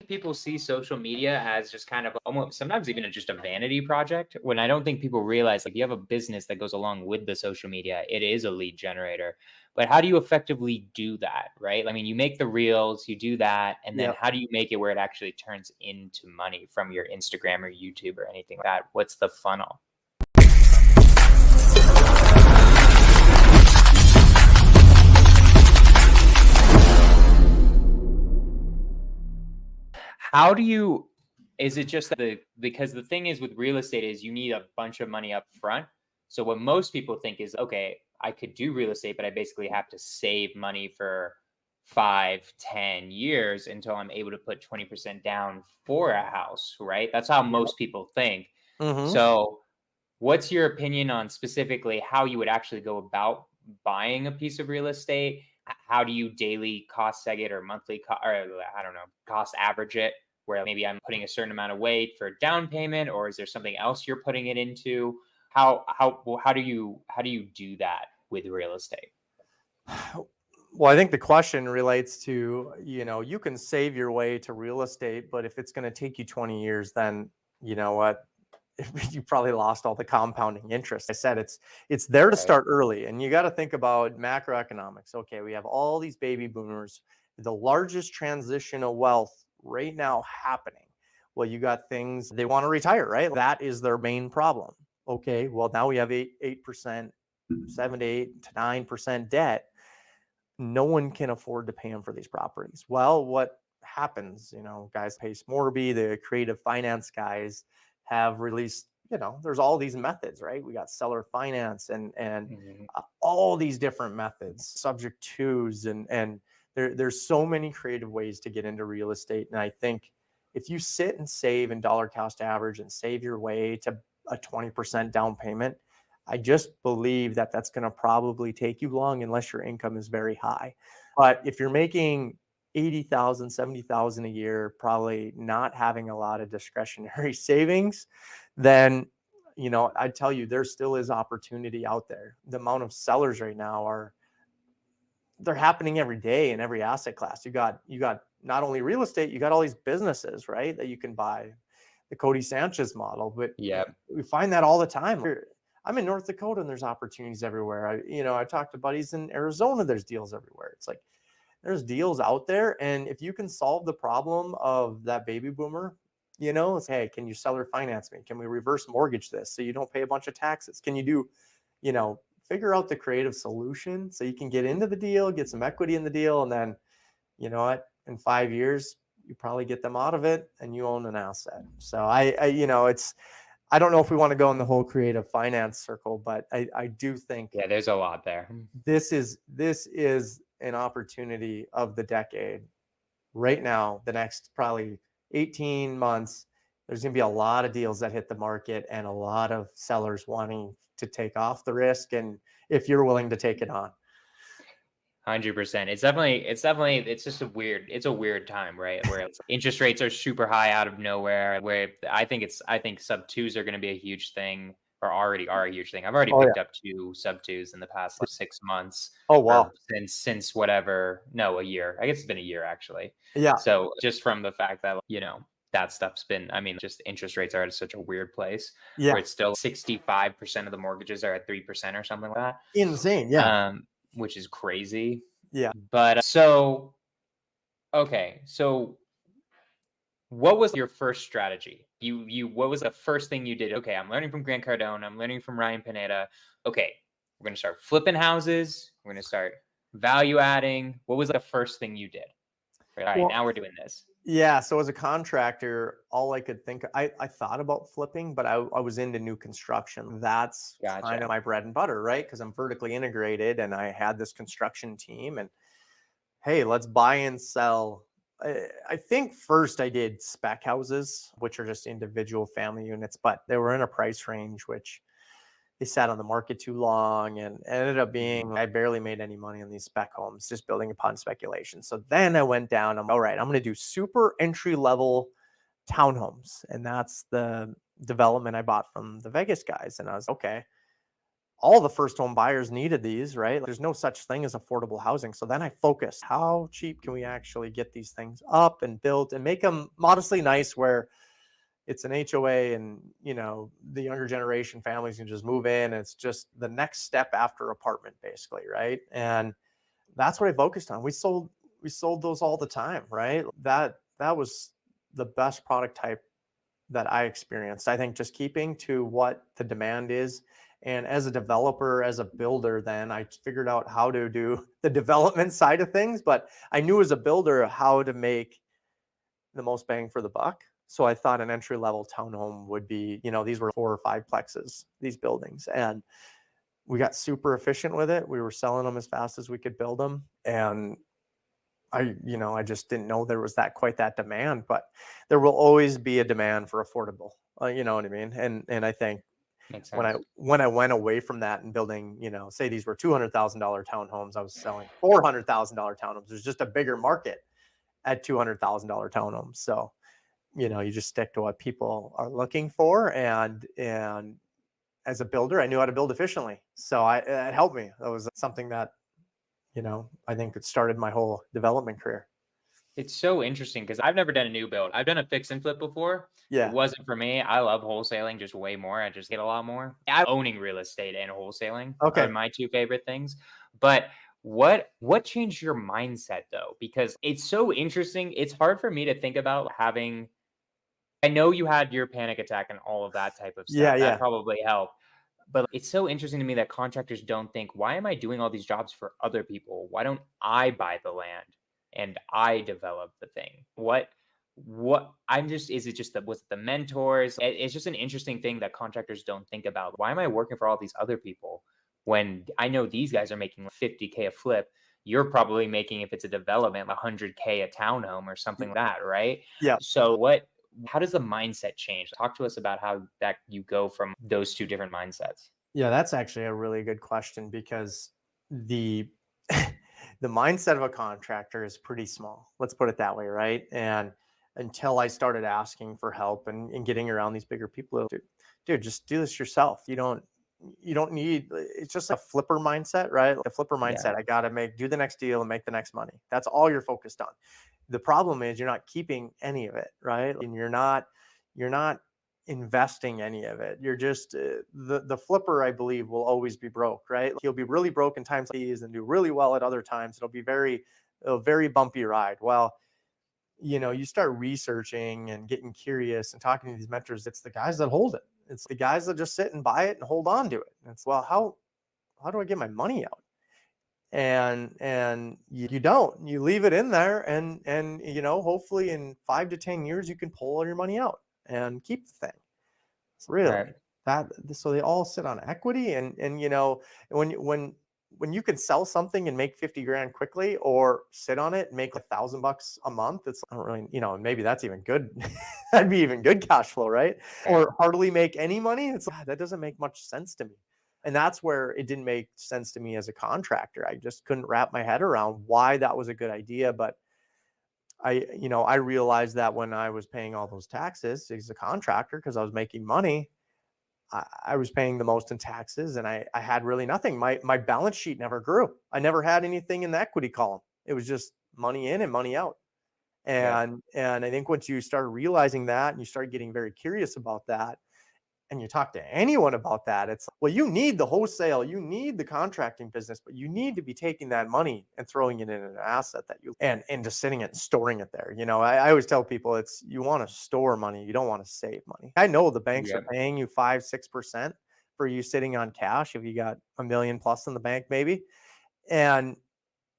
People see social media as just kind of almost sometimes even just a vanity project, when I don't think people realize, like, you have a business that goes along with the social media, it is a lead generator. But how do you effectively do that, right? I mean, you make the reels, you do that, and then Yep. how do you make it where it actually turns into money from your Instagram or YouTube or anything like that? What's the funnel? How do you is it just because the thing is with real estate is you need a bunch of money up front. So what most people think is, okay, I could do real estate, but I basically have to save money for 5, 10 years until I'm able to put 20% down for a house, right? That's how Yep. most people think. Mm-hmm. So what's your opinion on specifically how you would actually go about buying a piece of real estate? How do you daily cost seg it or monthly or I don't know, cost average it where maybe I'm putting a certain amount of weight for down payment, or is there something else you're putting it into? How do you do that with real estate? Well, I think the question relates to, you can save your way to real estate, but if it's going to take you 20 years, then you know what? You probably lost all the compounding interest. I said it's there to Right. start early, and you got to think about macroeconomics. Okay, we have all these baby boomers, the largest transition of wealth right now happening. Well, you got things they want to retire, right? That is their main problem. Okay, well now we have 8%, 7 to 8 to 9% debt. No one can afford to pay them for these properties. Well, what happens? Guys, Pace Morby, the creative finance guys, have released. There's all these methods, right? We got seller finance and Mhm. all these different methods, subject twos, and there's so many creative ways to get into real estate. And I think if you sit and save in dollar cost average and save your way to a 20% down payment, I just believe that that's going to probably take you long unless your income is very high. But if you're making 80,000, 70,000 a year, probably not having a lot of discretionary savings, then I tell you, there still is opportunity out there. The amount of sellers right now they're happening every day in every asset class. You got not only real estate, you got all these businesses, right, that you can buy. The Cody Sanchez model, but Yeah. we find that all the time. I'm in North Dakota and there's opportunities everywhere. I talked to buddies in Arizona, there's deals everywhere. It's like there's deals out there. And if you can solve the problem of that baby boomer, it's, hey, can you seller finance me? Can we reverse mortgage this so you don't pay a bunch of taxes? Can you do, figure out the creative solution so you can get into the deal, get some equity in the deal, and then, in 5 years, you probably get them out of it and you own an asset. So I don't know if we want to go in the whole creative finance circle, but I do think Yeah, there's a lot there. this is an opportunity of the decade right now. The next probably 18 months, there's going to be a lot of deals that hit the market and a lot of sellers wanting to take off the risk. And if you're willing to take it on. 100%. It's just it's a weird time, right? Where interest rates are super high out of nowhere. Where I think sub twos are going to be a huge thing, or already are a huge thing. I've already Oh, yeah. picked up 2 sub twos in the past like 6 months, Oh, or wow. since whatever. No, a year. I guess it's been a year actually. Yeah. So just from the fact that that stuff's been, I mean, just interest rates are at such a weird place Yeah. where it's still 65% of the mortgages are at 3% or something like that. Insane. Yeah. Which is crazy. Yeah. But okay, so what was your first strategy? What was the first thing you did? Okay, I'm learning from Grant Cardone. I'm learning from Ryan Pineda. Okay, we're gonna start flipping houses. We're gonna start value adding. What was the first thing you did? All right, Well, now we're doing this. yeah. So as a contractor, all I could think, I thought about flipping, but I was into new construction. That's kind Gotcha. of my bread and butter, right? Because I'm vertically integrated and I had this construction team and hey, let's buy and sell. I think first I did spec houses, which are just individual family units, but they were in a price range which they sat on the market too long and ended up Mhm. being I barely made any money on these spec homes, just building upon speculation. So then I went down, I'm all right, I'm going to do super entry level townhomes. And that's the development I bought from the Vegas guys. And I was okay. all the first home buyers needed these, right? There's no such thing as affordable housing. So then I focused, how cheap can we actually get these things up and built and make them modestly nice where it's an HOA and, you know, the younger generation families can just move in. And it's just the next step after apartment basically, right? And that's what I focused on. We sold those all the time, right? That was the best product type that I experienced. I think just keeping to what the demand is. And as a developer, as a builder, then I figured out how to do the development side of things, but I knew as a builder how to make the most bang for the buck. So I thought an entry level townhome would be, you know, these were 4 or 5 plexes, these buildings. And we got super efficient with it. We were selling them as fast as we could build them. And I just didn't know there was quite that demand, but there will always be a demand for affordable. You know what I mean? And I think Makes when I sense. went away from that and building, say these were $200,000 townhomes, I was selling $400,000 townhomes. There's just a bigger market at $200,000 townhomes. So, you just stick to what people are looking for. And as a builder, I knew how to build efficiently. So it helped me. That was something that, I think it started my whole development career. It's so interesting because I've never done a new build. I've done a fix and flip before. It Yeah. wasn't for me. I love wholesaling just way more. I just get a lot more. Owning real estate and wholesaling are Okay. my two favorite things. But what changed your mindset though? Because it's so interesting. It's hard for me to think about having. I know you had your panic attack and all of that type of Yeah. stuff. That Yeah. probably helped. But it's so interesting to me that contractors don't think, why am I doing all these jobs for other people? Why don't I buy the land and I develop the thing? What I'm just is it just was it the mentors? It's just an interesting thing that contractors don't think about. Why am I working for all these other people when I know these guys are making 50K a flip? You're probably making, if it's a development, 100K a townhome or something like that, right? Yeah. So how does the mindset change? Talk to us about how that you go from those two different mindsets. Yeah, that's actually a really good question because the the mindset of a contractor is pretty small. Let's put it that way, right? And until I started asking for help and getting around these bigger people, dude, just do this yourself. You don't need, it's just a flipper mindset, right? The flipper Yeah. mindset. I gotta do the next deal and make the next money. That's all you're focused on. The problem is you're not keeping any of it, right? And you're not investing any of it. You're just the flipper, I believe, will always be broke, right? He'll be really broke in times like these and do really well at other times. It'll be a very bumpy ride. Well, you start researching and getting curious and talking to these mentors. It's the guys that hold it. It's the guys that just sit and buy it and hold on to it. And it's, well, how do I get my money out? And you don't. You leave it in there, and hopefully in 5 to 10 years you can pull all your money out and keep the thing. It's Right. really that. So they all sit on equity, and when you can sell something and make 50 grand quickly, or sit on it and make $1,000 a month, it's, I don't really, maybe that's even good. That'd be even good cash flow, right? Right. Or hardly make any money. It's like, that doesn't make much sense to me. And that's where it didn't make sense to me as a contractor. I just couldn't wrap my head around why that was a good idea. But I realized that when I was paying all those taxes as a contractor, because I was making money, I was paying the most in taxes, and I had really nothing. My balance sheet never grew. I never had anything in the equity column. It was just money in and money out. Yeah. And I think once you start realizing that and you start getting very curious about that, and you talk to anyone about that, it's, well, you need the wholesale, you need the contracting business, but you need to be taking that money and throwing it in an asset that and just sitting it and storing it there. I always tell people, it's, you want to store money, you don't want to save money. I know the banks are Yeah. paying you 5-6% for you sitting on cash if you got $1 million plus in the bank, maybe. And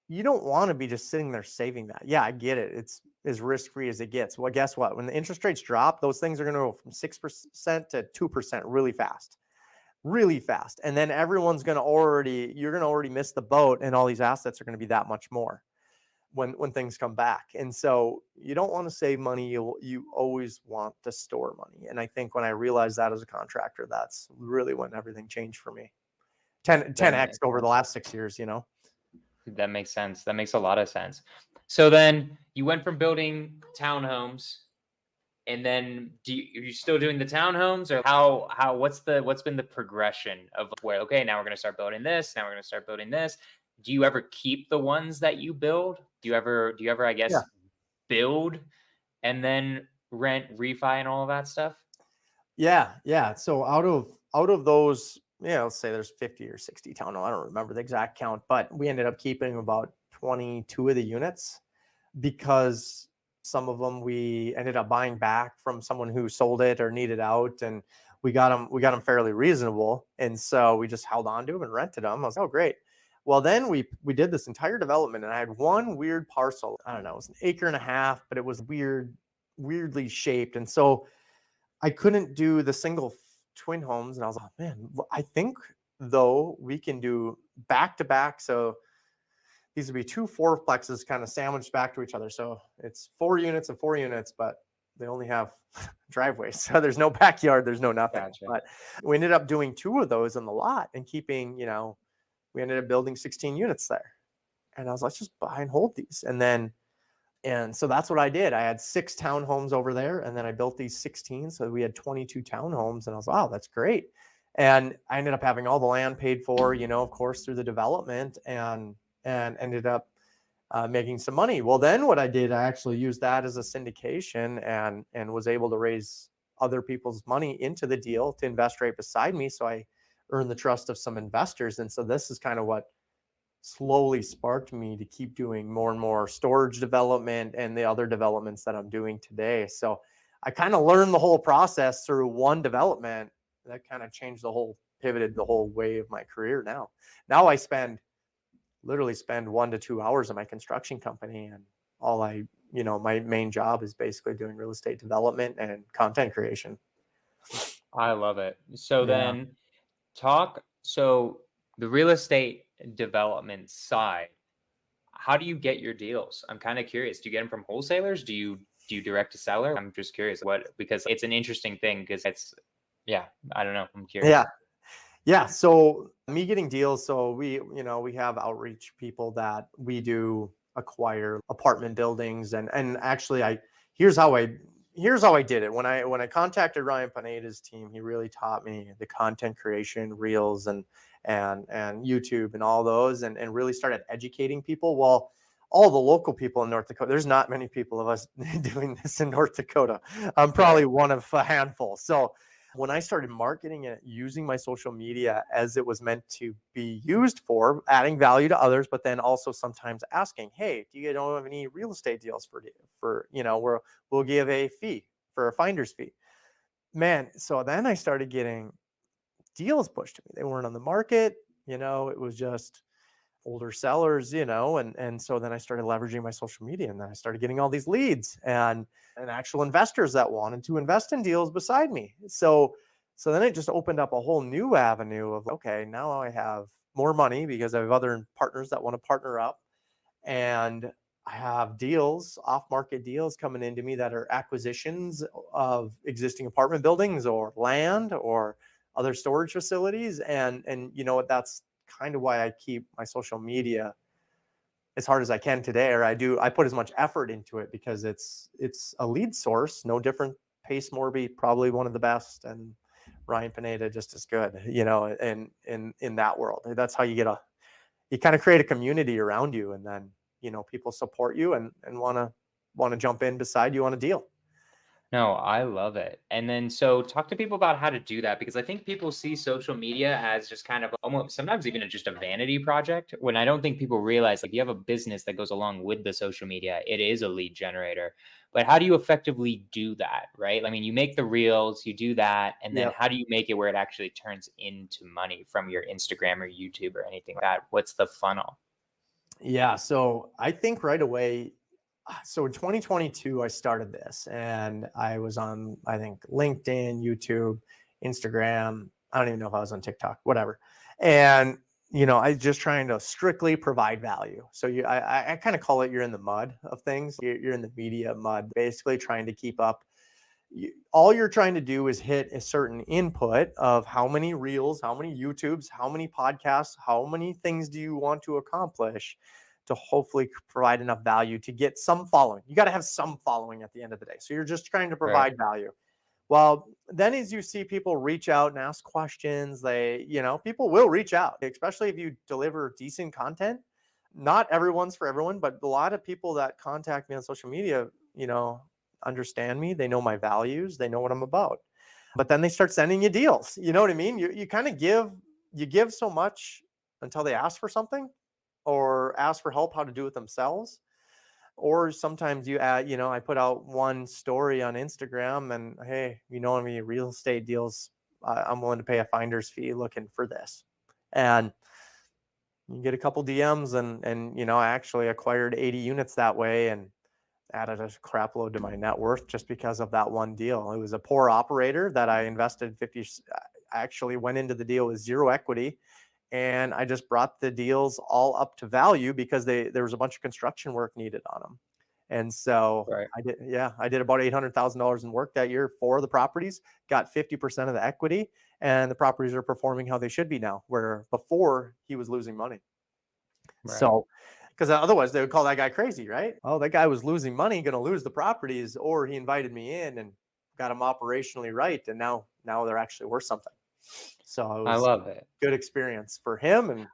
you don't want to be just sitting there saving that. Yeah, I get it. It's as risk-free as it gets. Well, guess what? When the interest rates drop, those things are going to go from 6% to 2% really fast. Really fast. And then you're going to already miss the boat, and all these assets are going to be that much more when things come back. And so you don't want to save money. You always want to store money. And I think when I realized that as a contractor, that's really when everything changed for me. 10x over the last 6 years. That makes sense. That makes a lot of sense. So then you went from building townhomes And then are you still doing the townhomes, or what's been the progression of where, okay, now we're going to start building this. Now we're going to start building this. Do you ever keep the ones that you build? Do you ever, I Yeah. guess, build and then rent, refi, and all of that stuff? Yeah. Yeah. So out of those, let's say there's 50 or 60 townhomes. I don't remember the exact count, but we ended up keeping about 22 of the units because some of them we ended up buying back from someone who sold it or needed out, and we got them fairly reasonable, and so we just held on to them and rented them. I was like, oh great. Well, then we did this entire development, and I had one weird parcel. I don't know, it was an acre and a half, but it was weirdly shaped, and so I couldn't do the single twin homes, and I was like, oh, man, I think though we can do back to back. So these would be two fourplexes kind of sandwiched back to each other. So it's 4 units and 4 units, but they only have driveways. So there's no backyard, there's no nothing. Gotcha. But we ended up doing two of those in the lot and keeping, we ended up building 16 units there. And I was like, let's just buy and hold these. And so that's what I did. I had 6 townhomes over there, and then I built these 16. So we had 22 townhomes, and I was, wow, that's great. And I ended up having all the land paid for, of course, through the development, and ended up making some money. Well, then what I did, I actually used that as a syndication and was able to raise other people's money into the deal to invest right beside me. So I earned the trust of some investors. And so this is kind of what slowly sparked me to keep doing more and more storage development and the other developments that I'm doing today. So I kind of learned the whole process through one development that kind of pivoted the whole way of my career. Now I literally spend 1 to 2 hours in my construction company, and my main job is basically doing real estate development and content creation. I love it. So Yeah. then so the real estate development side, how do you get your deals? I'm kind of curious. Do you get them from wholesalers? Do you direct to seller? I'm just curious because it's an interesting thing because I don't know. I'm curious. Yeah. Yeah. So me getting deals. So we have outreach people that we do acquire apartment buildings, and actually here's how I did it. When I contacted Ryan Pineda's team, he really taught me the content creation, reels and YouTube and all those, and really started educating people. Well, all the local people in North Dakota, there's not many people of us doing this in North Dakota. I'm probably one of a handful. So when I started marketing it, using my social media as it was meant to be used for, adding value to others, but then also sometimes asking, hey, do you don't have any real estate deals where we'll give a fee for a finder's fee. Man, so then I started getting deals pushed to me. They weren't on the market, it was just older sellers, and so then I started leveraging my social media, and then I started getting all these leads and actual investors that wanted to invest in deals beside me. So then it just opened up a whole new avenue of, okay, now I have more money because I have other partners that want to partner up, and I have deals, off-market deals coming into me that are acquisitions of existing apartment buildings or land or other storage facilities. And that's kind of why I keep my social media as hard as I can today, or I put as much effort into it because it's a lead source, no different. Pace Morby, probably one of the best, and Ryan Pineda just as good, and in that world. That's how you kind of create a community around you, and then, people support you and want to jump in beside you on a deal. No, I love it. And then so talk to people about how to do that, because I think people see social media as just kind of almost sometimes even just a vanity project, when I don't think people realize, like, you have a business that goes along with the social media. It is a lead generator. But how do you effectively do that, right? I mean, you make the reels, you do that, and then Yep. how do you make it where it actually turns into money from your Instagram or YouTube or anything like that? What's the funnel? Yeah. So I think right away, so in 2022, I started this, and I was on, I think, LinkedIn, YouTube, Instagram. I don't even know if I was on TikTok, whatever. And, I was just trying to strictly provide value. So I kind of call it, you're in the mud of things. You're in the media mud, basically trying to keep up. All you're trying to do is hit a certain input of how many reels, how many YouTubes, how many podcasts, how many things do you want to accomplish to hopefully provide enough value to get some following. You got to have some following at the end of the day. So you're just trying to Right. provide value. Well, then as you see people reach out and ask questions, people will reach out, especially if you deliver decent content. Not everyone's for everyone, but a lot of people that contact me on social media, understand me. They know my values. They know what I'm about. But then they start sending you deals. You know what I mean? You kind of give so much until they ask for something or ask for help how to do it themselves. Or sometimes I put out one story on Instagram and, hey, any real estate deals, I'm willing to pay a finder's fee looking for this. And you get a couple DMs and I actually acquired 80 units that way and added a crap load to my net worth just because of that one deal. It was a poor operator that I invested 50, I actually went into the deal with zero equity. And I just brought the deals all up to value because there was a bunch of construction work needed on them. And so Right. I did about $800,000 in work that year for the properties, got 50% of the equity, and the properties are performing how they should be now, where before he was losing money. Right. So, because otherwise they would call that guy crazy, right? Oh, that guy was losing money, going to lose the properties, or he invited me in and got them operationally right, and now they're actually worth something. So it I was love it. good experience for him,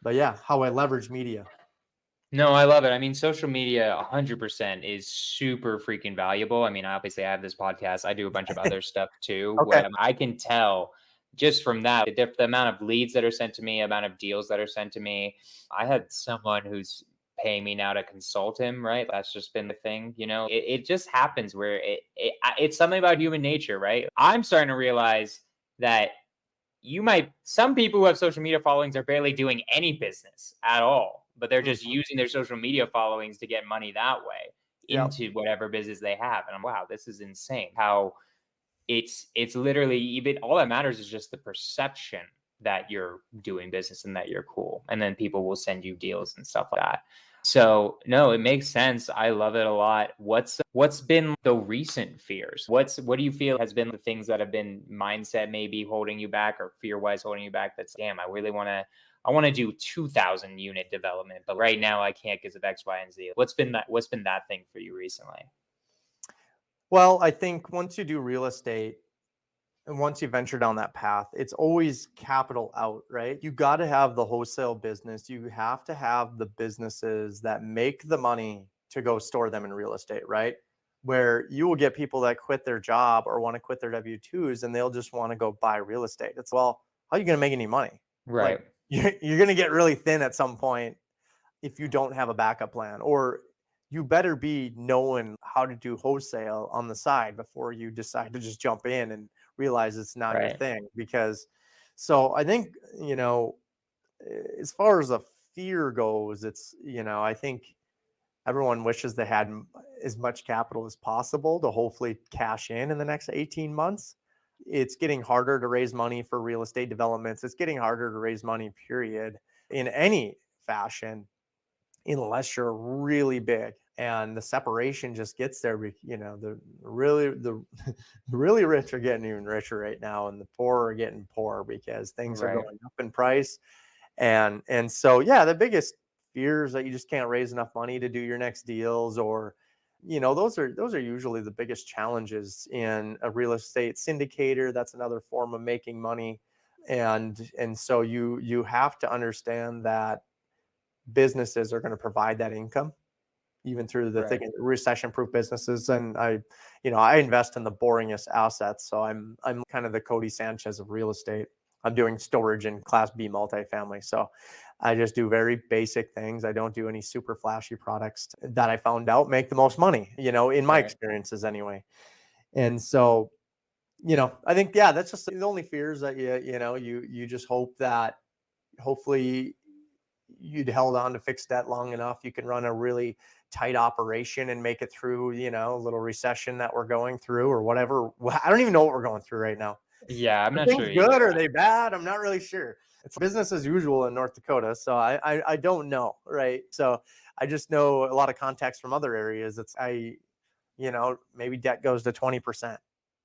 but yeah, how I leverage media. No, I love it. I mean, social media 100% is super freaking valuable. I mean, obviously I have this podcast. I do a bunch of other stuff too, Okay. where I can tell just from that, the amount of leads that are sent to me, amount of deals that are sent to me. I had someone who's paying me now to consult him, right? That's just been the thing, it just happens where it's something about human nature, right? I'm starting to realize that some people who have social media followings are barely doing any business at all, but they're just using their social media followings to get money that way Yeah. into whatever business they have. And wow, this is insane how it's literally, even all that matters is just the perception that you're doing business and that you're cool. And then people will send you deals and stuff like that. So no, it makes sense. I love it a lot. What's been the recent fears? What do you feel has been the things that have been mindset maybe holding you back or fear wise holding you back? That's damn, I want to do 2,000 unit development, but right now I can't because of X, Y, and Z. What's been that thing for you recently? Well, I think once you do real estate and once you venture down that path, it's always capital out, right? You got to have the wholesale business. You have to have the businesses that make the money to go store them in real estate, right? Where you will get people that quit their job or want to quit their W-2s and they'll just want to go buy real estate. It's, well, how are you going to make any money? Like, Right. you're going to get really thin at some point if you don't have a backup plan, or you better be knowing how to do wholesale on the side before you decide to just jump in and realize it's not your Right. thing. Because so I think, as far as a fear goes, it's, I think everyone wishes they had as much capital as possible to hopefully cash in the next 18 months. It's getting harder to raise money for real estate developments. It's getting harder to raise money, period, in any fashion, unless you're really big. And the separation just gets there. The really rich are getting even richer right now, and the poor are getting poorer because things are Right. going up in price. And so, yeah, the biggest fear is that you just can't raise enough money to do your next deals, or those are usually the biggest challenges in a real estate syndicator. That's another form of making money. And so you have to understand that businesses are going to provide that income even through the thick Right. recession-proof businesses. And I invest in the boringest assets. So I'm kind of the Cody Sanchez of real estate. I'm doing storage in Class B multifamily. So I just do very basic things. I don't do any super flashy products that I found out make the most money, in my Right. experiences anyway. And so, I think, yeah, that's just the only fears that you just hope that hopefully you'd held on to fixed debt long enough. You can run a really tight operation and make it through, a little recession that we're going through or whatever. I don't even know what we're going through right now. Yeah, I'm Are not things sure good? either. Are they bad? I'm not really sure. It's business as usual in North Dakota. So I don't know. Right. So I just know a lot of context from other areas. Maybe debt goes to 20%.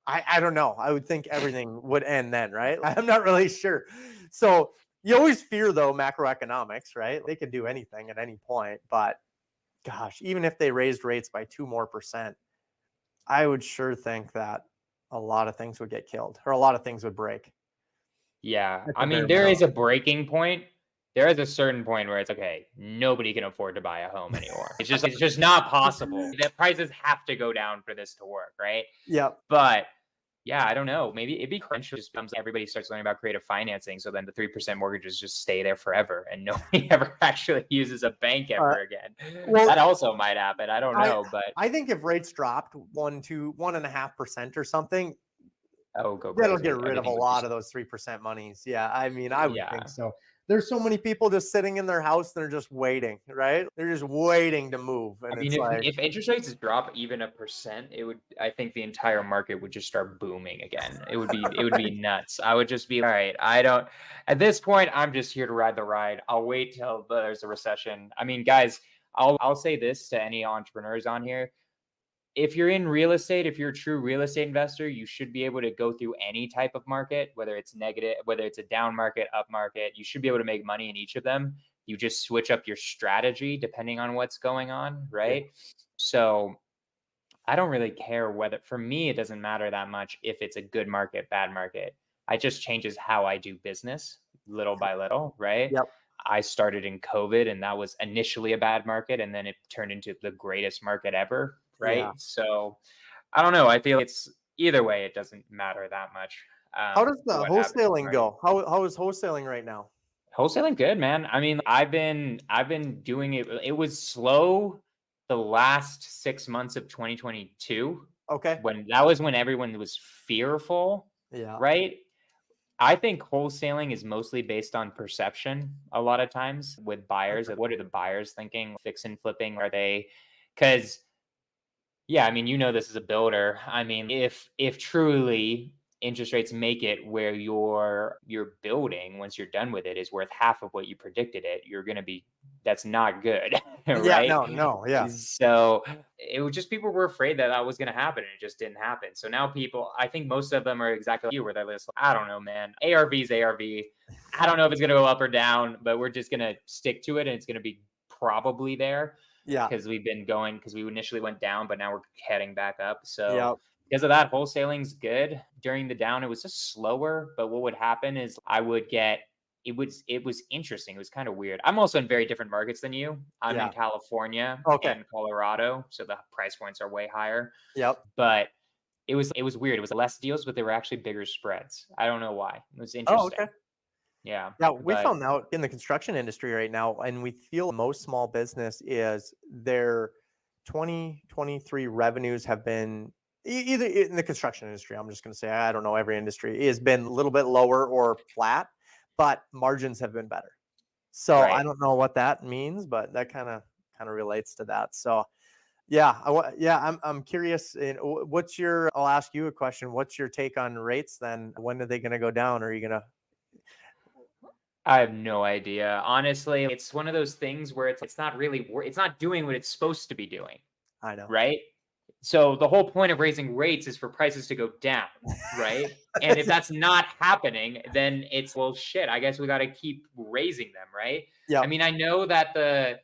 I don't know. I would think everything would end then, right? I'm not really sure. So You always fear though macroeconomics, right? They could do anything at any point, but gosh, even if they raised rates by 2% more, I would sure think that a lot of things would get killed or a lot of things would break Yeah. at I the mean, bare there minimum. is a breaking point. There is a certain point where it's okay, nobody can afford to buy a home anymore. It's just not possible. The prices have to go down for this to work, right? Yep. But yeah, I don't know. Maybe it'd be crucial just becomes everybody starts learning about creative financing. So then the 3% mortgages just stay there forever and nobody ever actually uses a bank Uh, ever again. well, That also might happen. I don't I know, but I think if rates dropped 1.5% or something, oh, go that'll get crazy. rid of a Everything would lot just of those 3% monies. Yeah, I mean, I would think yeah. so. There's so many people just sitting in their house, they're just waiting, right? They're just waiting to move, I and mean, it's if like, if interest rates drop even a percent, it would I think the entire market would just start booming again. It would be nuts. I would just be all right. I don't at this point, I'm just here to ride the ride. I'll wait till there's a recession. I mean, guys, I'll say this to any entrepreneurs on here. If you're in real estate, if you're a true real estate investor, you should be able to go through any type of market, whether it's negative, whether it's a down market, up market. You should be able to make money in each of them. You just switch up your strategy depending on what's going on, yeah. right? So I don't really care whether, for me, it doesn't matter that much if it's a good market, bad market. It just changes how I do business little by little, right? Yep. I started in COVID and that was initially a bad market and then it turned into the greatest market ever, Yeah. right? So I don't know. I feel it's either way, it doesn't matter that much How does the what happens in the wholesaling market. go? How is wholesaling right now? Wholesaling good, man. I mean, I've been doing it. It was slow the last 6 months of 2022 Okay. when that was when everyone was fearful, Yeah. right? I think wholesaling is mostly based on perception a lot of times with buyers. Okay. What are the buyers thinking? Fix and flipping? Are they because yeah, I mean, you know this as a builder. I mean, if truly interest rates make it where your building once you're done with it is worth half of what you predicted it, you're going to be that's not good, Yeah. right? No. No. Yeah. So it was just people were afraid that that was going to happen and it just didn't happen. So now people, I think most of them are exactly like you where they're just like, I don't know, man. ARV's ARV. I don't know if it's going to go up or down, but we're just going to stick to it and it's going to be probably there Yeah. because we've been going because we initially went down, but now we're heading back up. So Yeah. because of that, wholesaling's good. During the down, it was just slower. But what would happen is I would get it was interesting. It was kind of weird. I'm also in very different markets than you. I'm in Yeah. California Okay. and Colorado, so the price points are way higher. Yep. But it was weird. It was less deals, but they were actually bigger spreads. I don't know why. It was Oh, interesting. okay. Yeah, Yeah, we but found out in the construction industry right now, and we feel most small business is their 2023 revenues have been either in the construction industry. I'm just going to say, I don't know, every industry has been a little bit lower or flat, but margins have been better. So I right. don't know what that means, but that kind of relates to that. So yeah, I'm curious. What's your? I'll ask you a question. What's your take on rates then? When are they going to go down? Are you going to? I have no idea. Honestly, it's one of those things where it's not really it's not doing what it's supposed to be doing, I know. right? So the whole point of raising rates is for prices to go down, right? And if that's not happening, then it's well shit, I guess we got to keep raising them, right? I Yep. mean, I know that the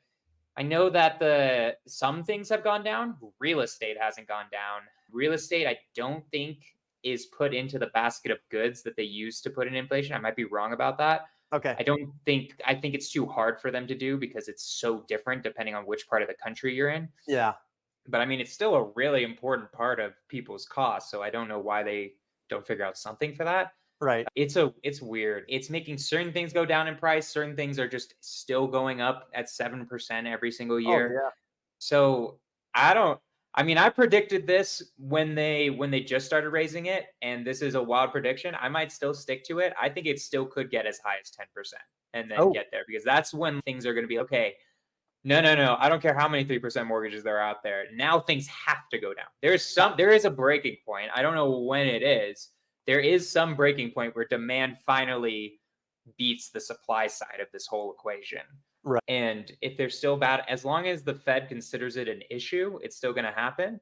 some things have gone down. Real estate hasn't gone down. Real estate I don't think is put into the basket of goods that they used to put in inflation. I might be wrong about that. Okay. I think it's too hard for them to do because it's so different depending on which part of the country you're in. Yeah. But I mean, it's still a really important part of people's costs. So I don't know why they don't figure out something for that. Right. It's weird. It's making certain things go down in price. Certain things are just still going up at 7% every single Oh year. yeah. So I don't. I mean, I predicted this when they just started raising it, and this is a wild prediction. I might still stick to it. I think it still could get as high as 10% and then Oh get there because that's when things are going to be okay. No, no, no. I don't care how many 3% mortgages there are out there. Now things have to go down. There is a breaking point. I don't know when it is. There is some breaking point where demand finally beats the supply side of this whole equation. right. And if they're still bad, as long as the Fed considers it an issue, it's still going to happen.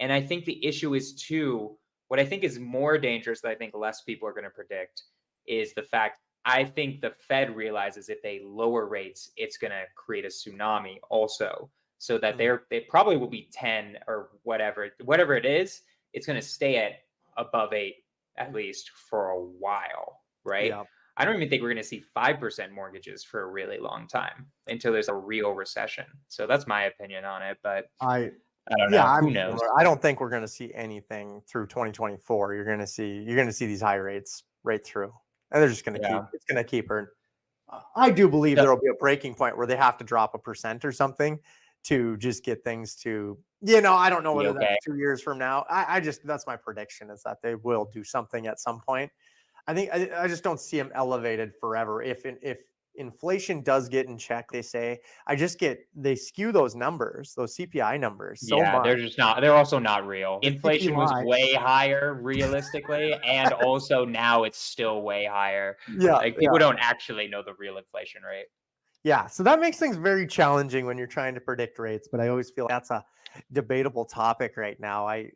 And I think the issue is too, what I think is more dangerous that I think less people are going to predict is the fact I think the Fed realizes if they lower rates, it's going to create a tsunami also. So that Mm. they probably will be 10 or whatever it is, it's going to stay at above 8 at least for a while, right? Yeah. I don't even think we're going to see 5% mortgages for a really long time until there's a real recession. So that's my opinion on it, but I I don't Yeah, know. I'm Who knows? similar. I don't think we're going to see anything through 2024. You're going to see these high rates right through, and they're just going to Yeah. it's going to keep her. I do believe So, there will be a breaking point where they have to drop 1% or something to just get things to, I don't know be whether okay. that's 2 years from now. That's my prediction, is that they will do something at some point. I just don't see them elevated forever. If inflation does get in check, they skew those numbers, those CPI numbers so Yeah, much. they're also not real. The Inflation was CPI, way higher realistically, and also now it's still way higher. yeah, Like people yeah. don't actually know the real inflation rate. Yeah, so that makes things very challenging when you're trying to predict rates, but I always feel like that's a debatable topic right now. I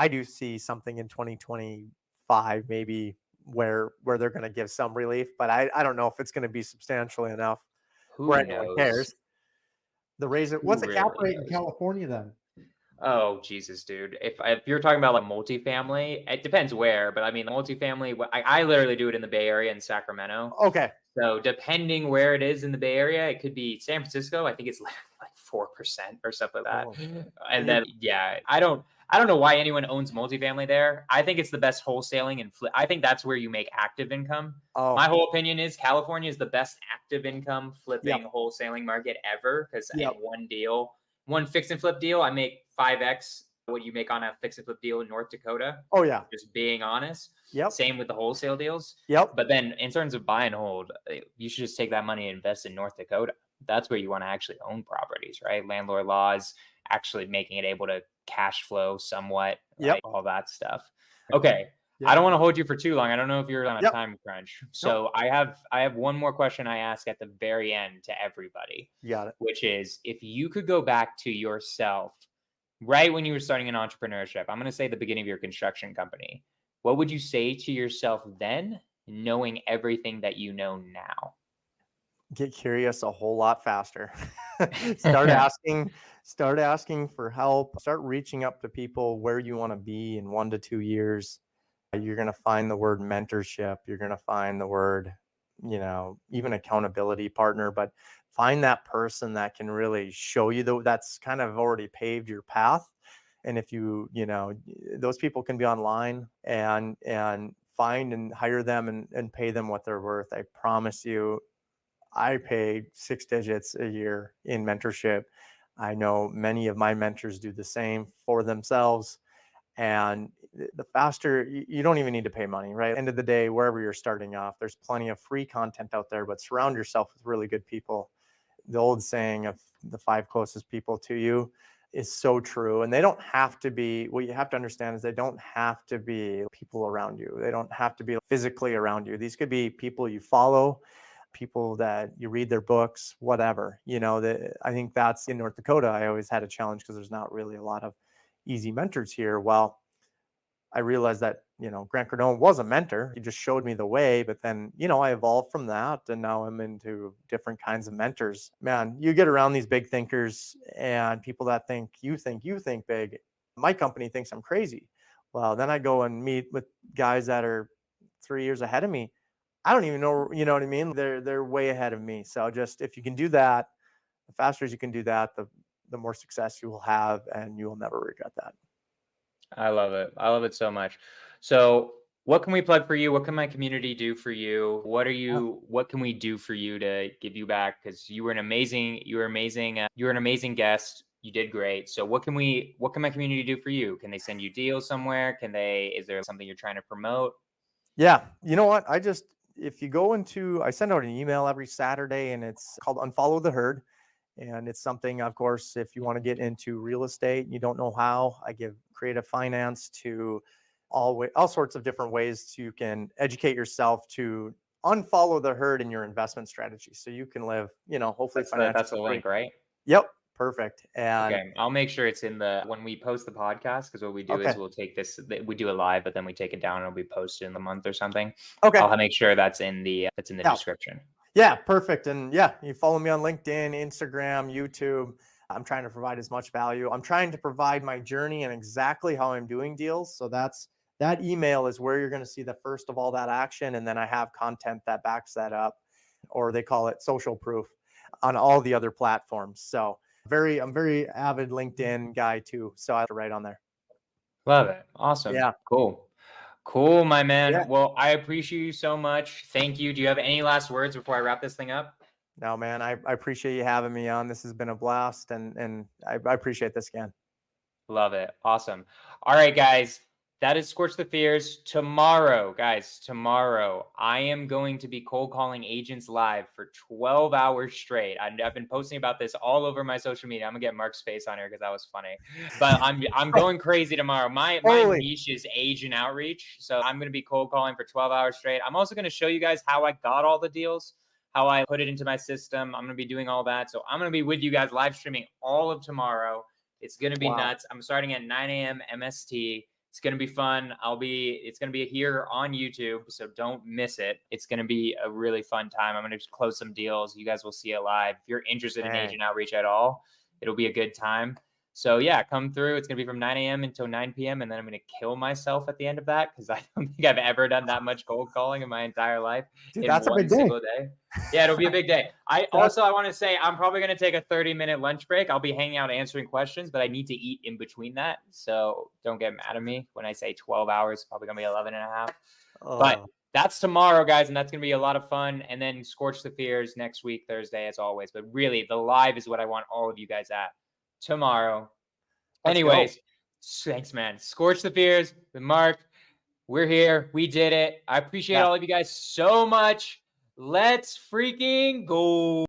do see something in 2025 maybe where they're going to give some relief, but I don't know if it's going to be substantially enough where Who anyone knows? cares. The raise it. Who What's the cap really rate in knows? California then? Oh, Jesus, dude. If you're talking about like multifamily, it depends where, but I mean, multifamily, I literally do it in the Bay Area in Sacramento. Okay. So depending where it is in the Bay Area, it could be San Francisco. I think it's like 4% or something like that. Oh. And And you then yeah, I don't know why anyone owns multifamily there. I think it's the best wholesaling and flip. I think that's where you make active income. oh, My whole opinion is California is the best active income yep, flipping wholesaling market ever because in yep, one deal, one fix and flip deal, I make 5x what you make on a fix and flip deal in North Dakota. oh yeah, Just being honest. yep, Same with the wholesale deals. yep, But then in terms of buy and hold, you should just take that money and invest in North Dakota. That's where you want to actually own properties, right? Landlord laws, actually making it able to cash flow somewhat, yep, like all that stuff. Okay. I yep, don't want to hold you for too long. I don't know if you're on a yep. time crunch. Nope, So I have one more question I ask at the very end to everybody, you got it. which is if you could go back to yourself right when you were starting in entrepreneurship, I'm going to say the beginning of your construction company, what would you say to yourself then, knowing everything that you know now? Get curious a whole lot faster. start asking start asking for help, start reaching up to people where you want to be in 1 to 2 years. You're going to find the word mentorship, you're going to find the word, even accountability partner, but find that person that can really show you that's kind of already paved your path. And if those people can be online, and find and hire them, and pay them what they're worth. I promise you, I pay 6 digits a year in mentorship. I know many of my mentors do the same for themselves. And the faster, you don't even need to pay money, right? End of the day, wherever you're starting off, there's plenty of free content out there, but surround yourself with really good people. The old saying of the 5 closest people to you is so true. And they don't have to be, what you have to understand is they don't have to be people around you. They don't have to be physically around you. These could be people you follow, people that you read their books, whatever. I think that's in North Dakota. I always had a challenge because there's not really a lot of easy mentors here. Well, I realized that, Grant Cardone was a mentor. He just showed me the way, but then, I evolved from that, and now I'm into different kinds of mentors. Man, you get around these big thinkers and people that think big. My company thinks I'm crazy. Well, then I go and meet with guys that are 3 years ahead of me. I don't even know, you know what I mean? They're way ahead of me. So just, if you can do that, the faster as you can do that, the more success you will have, and you will never regret that. I love it. I love it so much. So, what can we plug for you? What can my community do for you? What can we do for you to give you back? Because you're an amazing guest. You did great. So, what can my community do for you? Can they send you deals somewhere? Is there something you're trying to promote? Yeah. You know what? If you go I send out an email every Saturday, and it's called Unfollow the Herd. And it's something, of course, if you want to get into real estate, you don't know how, I give creative finance to all sorts of different ways you can educate yourself to unfollow the herd in your investment strategy. So you can live, hopefully financially That's the free. link, right? Yep. Perfect. And Okay, I'll make sure it's in the when we post the podcast, because what we do is okay. we'll take this, we do it live, but then we take it down and it'll be posted in the month or something. Okay. I'll make sure that's in the Yeah. description. Yeah, perfect. And yeah, you follow me on LinkedIn, Instagram, YouTube. I'm trying to provide as much value. I'm trying to provide my journey and exactly how I'm doing deals. So that email is where you're going to see the first of all that action. And then I have content that backs that up, or they call it social proof on all the other platforms. So I'm very avid LinkedIn guy too. So I have to write on there. Love it. Awesome. Yeah. Cool. Cool, my man. Yeah. Well, I appreciate you so much. Thank you. Do you have any last words before I wrap this thing up? No, man, I appreciate you having me on. This has been a blast, and I appreciate this again. Love it. Awesome. All right, guys. That is Scorch the Fears. Tomorrow, guys, tomorrow, I am going to be cold calling agents live for 12 hours straight. I've been posting about this all over my social media. I'm gonna get Mark's face on here because that was funny. But I'm going crazy tomorrow. My niche is agent outreach. So I'm gonna be cold calling for 12 hours straight. I'm also gonna show you guys how I got all the deals, how I put it into my system. I'm gonna be doing all that. So I'm gonna be with you guys live streaming all of tomorrow. It's going to be nuts. I'm starting at 9 a.m. MST. It's going to be fun. It's going to be here on YouTube, so don't miss it. It's going to be a really fun time. I'm going to close some deals. You guys will see it live. If you're interested in agent outreach at all, it'll be a good time. So yeah, come through. It's going to be from 9 a.m. until 9 p.m. And then I'm going to kill myself at the end of that because I don't think I've ever done that much cold calling in my entire life. Dude, in that's one a big day. single day. Yeah, it'll be a big day. I want to say I'm probably going to take a 30-minute lunch break. I'll be hanging out answering questions, but I need to eat in between that. So don't get mad at me when I say 12 hours. It's probably going to be 11 and a half. But that's tomorrow, guys, and that's going to be a lot of fun. And then Scorch the Fears next week, Thursday, as always. But really, the live is what I want all of you guys at tomorrow. Anyways, thanks, man. Scorch the Fears with Mark. We're here. We did it. I appreciate all of you guys so much. Let's freaking go.